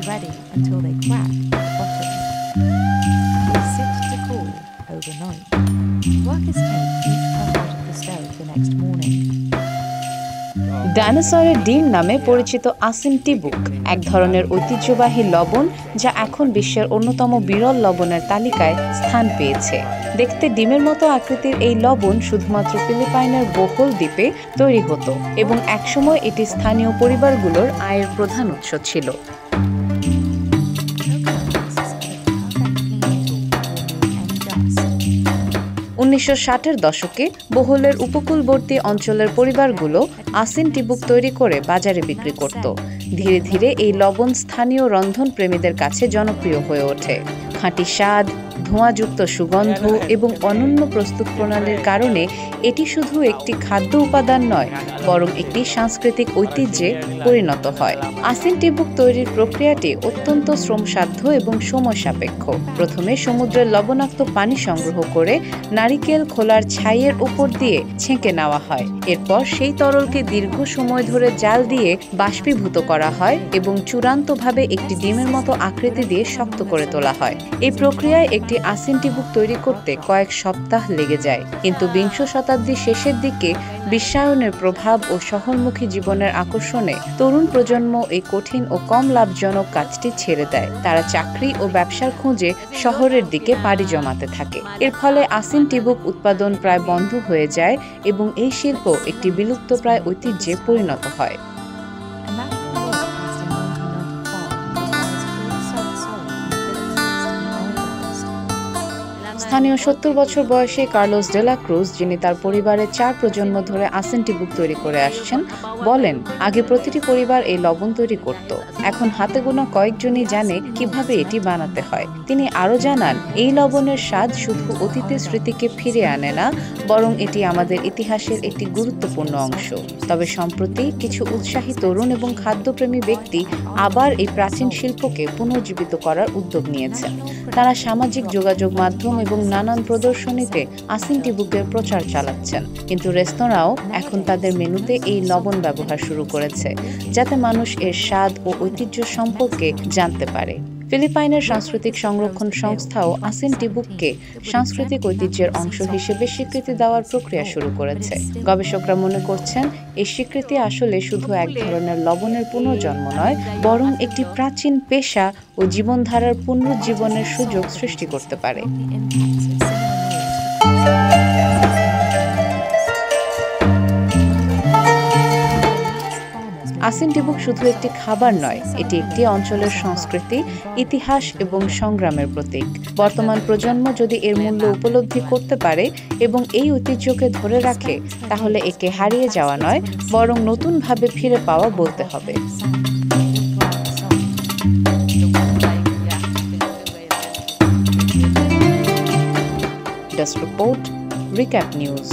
ready until they crack at the bottom. They sit to cool overnight. Workers take each pot out of the stove the next morning. ডাইনোসরের ডিম নামে পরিচিত আসিন টিবুক এক ধরনের ঐতিহ্যবাহী লবণ যা এখন বিশ্বের অন্যতম বিরল লবণের তালিকায় স্থান পেয়েছে। দেখতে ডিমের মতো আকৃতির এই লবণ শুধুমাত্র ফিলিপাইনের বোহোল দ্বীপে তৈরি হতো এবং একসময় এটি স্থানীয় পরিবারগুলোর আয়ের প্রধান উৎস ছিল। 1960-এর দশকে বোহোলের উপকূলবর্তী অঞ্চলের পরিবারগুলো আসিন টিবুক তৈরি করে বাজারে বিক্রি করত। ধীরে ধীরে এই লবণ স্থানীয় রন্ধনপ্রেমীদের কাছে জনপ্রিয় হয়ে ওঠে। খাঁটি স্বাদ, ধোঁয়াযুক্ত সুগন্ধ এবং অনন্য প্রস্তুত প্রণালীর কারণে এটি শুধু একটি খাদ্য উপাদান নয়, বরং একটি সাংস্কৃতিক ঐতিহ্যে পরিণত হয়। আসিন টিবুক তৈরির প্রক্রিয়াটি অত্যন্ত শ্রমসাধ্য এবং সময় সাপেক্ষ। প্রথমে সমুদ্রের লবণাক্ত পানি সংগ্রহ করে নারিকেল খোলার ছাইয়ের উপর দিয়ে ছেঁকে নেওয়া হয়। এরপর সেই তরলকে দীর্ঘ সময় ধরে জাল দিয়ে বাষ্পীভূত করা হয় এবং চূড়ান্তভাবে একটি ডিমের মতো আকৃতি দিয়ে শক্ত করে তোলা হয়। এই প্রক্রিয়ায় একটি আসিন টিবুক তৈরি করতে কয়েক সপ্তাহ লেগে যায়, কিন্তু বিংশ শতাব্দীর শেষের দিকে বিশ্বায়নের প্রভাব ও শহরমুখী জীবনের আকর্ষণে তরুণ প্রজন্ম এই কঠিন ও কম লাভজনক কাজটি ছেড়ে দেয়। তারা চাকরি ও ব্যবসার খোঁজে শহরের দিকে পাড়ি জমাতে থাকে। এর ফলে আসিন টিবুক উৎপাদন প্রায় বন্ধ হয়ে যায় এবং এই শিল্প একটি বিলুপ্তপ্রায় ঐতিহ্যে পরিণত হয়। স্থানীয় 70 বছর বয়সী কার্লোস ডে লা ক্রুজ, যিনি তার পরিবারের 4 প্রজন্ম ধরে আসিন টিবুক তৈরি করে আসছেন, বলেন, আগে প্রতিটি পরিবার এই লবণ তৈরি করত। এখন হাতে গোনা কয়েকজনই জানে কিভাবে এটি বানাতে হয়। তিনি আরও জানান, এই লবণের স্বাদ শুধু অতীতের স্মৃতিকে ফিরে আনে না, বরং এটি আমাদের ইতিহাসের একটি গুরুত্বপূর্ণ অংশ। তবে সম্প্রতি কিছু উৎসাহী তরুণ এবং খাদ্যপ্রেমী ব্যক্তি আবার এই প্রাচীন শিল্পকে পুনর্জীবিত করার উদ্যোগ নিয়েছেন। তারা সামাজিক যোগাযোগ মাধ্যম এবং নানান প্রদর্শনীতে আসিন টিবুকের প্রচার চালাচ্ছেন, কিন্তু রেস্তোরাঁও এখন তাদের মেনুতে এই লবণ ব্যবহার শুরু করেছে, যাতে মানুষ এর স্বাদ ও ঐতিহ্য সম্পর্কে জানতে পারে। ফিলিপাইনের সাংস্কৃতিক সংরক্ষণ সংস্থাও আসিন টিবুককে সাংস্কৃতিক ঐতিহ্যের অংশ হিসেবে স্বীকৃতি দেওয়ার প্রক্রিয়া শুরু করেছে। গবেষকরা মনে করছেন, এই স্বীকৃতি আসলে শুধু এক ধরনের লবণের পুনর্জন্ম নয়, বরং একটি প্রাচীন পেশা ও জীবনধারার পুনরুজ্জীবনের সুযোগ সৃষ্টি করতে পারে। আসিন টিবুক শুধু একটি খাবার নয়, এটি একটি অঞ্চলের সংস্কৃতি, ইতিহাস এবং সংগ্রামের প্রতীক। বর্তমান প্রজন্ম যদি এর মূল্য উপলব্ধি করতে পারে এবং এই ঐতিহ্যকে ধরে রাখে, তাহলে একে হারিয়ে যাওয়া নয়, বরং নতুনভাবে ফিরে পাওয়া বলতে হবে। Desk report, recap news.